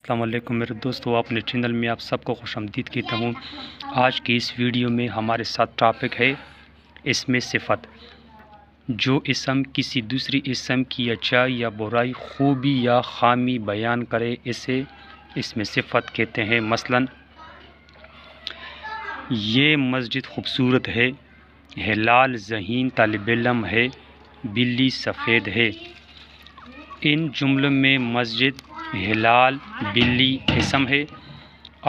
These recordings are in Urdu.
السلام علیکم میرے دوستو، اپنے چینل میں آپ سب کو خوش آمدید کہتا ہوں۔ آج کی اس ویڈیو میں ہمارے ساتھ ٹاپک ہے اسم صفت۔ جو اسم کسی دوسری اسم کی اچائی یا برائی، خوبی یا خامی بیان کرے اسے اسم صفت کہتے ہیں۔ مثلا یہ مسجد خوبصورت ہے، ہلال ذہین طالب علم ہے، بلی سفید ہے۔ ان جملوں میں مسجد، ہلال، بلی اسم ہے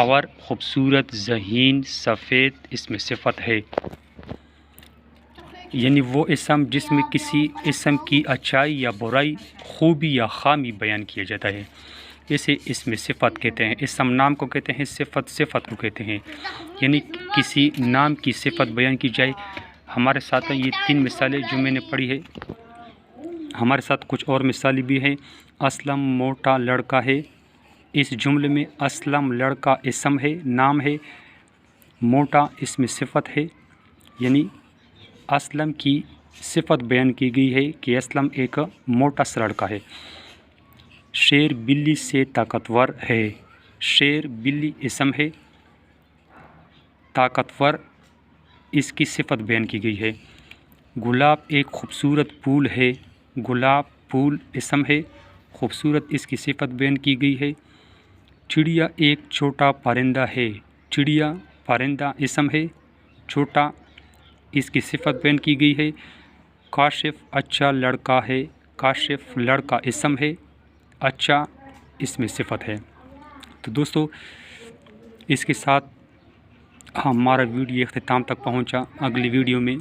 اور خوبصورت، ذہین، سفید اسم صفت ہے۔ یعنی وہ اسم جس میں کسی اسم کی اچائی یا برائی، خوبی یا خامی بیان کیا جاتا ہے، اسے اسم صفت کہتے ہیں۔ اسم نام کو کہتے ہیں، صفت صفت کو کہتے ہیں۔ یعنی کسی نام کی صفت بیان کی جائے۔ ہمارے ساتھ یہ 3 مثالیں جو میں نے پڑھی ہے، ہمارے ساتھ کچھ اور مثالیں بھی ہیں۔ اسلم موٹا لڑکا ہے۔ اس جملے میں اسلم لڑکا اسم ہے، نام ہے، موٹا اسم صفت ہے۔ یعنی اسلم کی صفت بیان کی گئی ہے کہ اسلم ایک موٹا سا لڑکا ہے۔ شیر بلی سے طاقتور ہے۔ شیر بلی اسم ہے، طاقتور اس کی صفت بیان کی گئی ہے۔ گلاب ایک خوبصورت پھول ہے۔ گلاب پھول اسم ہے، خوبصورت اس کی صفت بیان کی گئی ہے۔ چڑیا ایک چھوٹا پرندہ ہے۔ چڑیا پرندہ اسم ہے، چھوٹا اس کی صفت بیان کی گئی ہے۔ کاشف اچھا لڑکا ہے۔ کاشف لڑکا اسم ہے، اچھا اس میں صفت ہے۔ تو دوستو، اس کے ساتھ ہمارا ویڈیو اختتام تک پہنچا۔ اگلی ویڈیو میں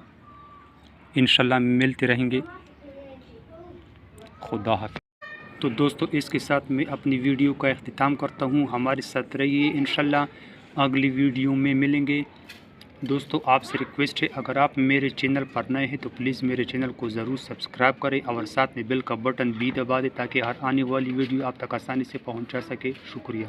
انشاءاللہ ملتے رہیں گے۔ خدا حافظ۔ تو دوستو، اس کے ساتھ میں اپنی ویڈیو کا اختتام کرتا ہوں۔ ہمارے ساتھ رہیے، انشاءاللہ اگلی ویڈیو میں ملیں گے۔ دوستو، آپ سے ریکویسٹ ہے، اگر آپ میرے چینل پر نئے ہیں تو پلیز میرے چینل کو ضرور سبسکرائب کریں اور ساتھ میں بیل کا بٹن بھی دبا دیں تاکہ ہر آنے والی ویڈیو آپ تک آسانی سے پہنچا سکے۔ شکریہ۔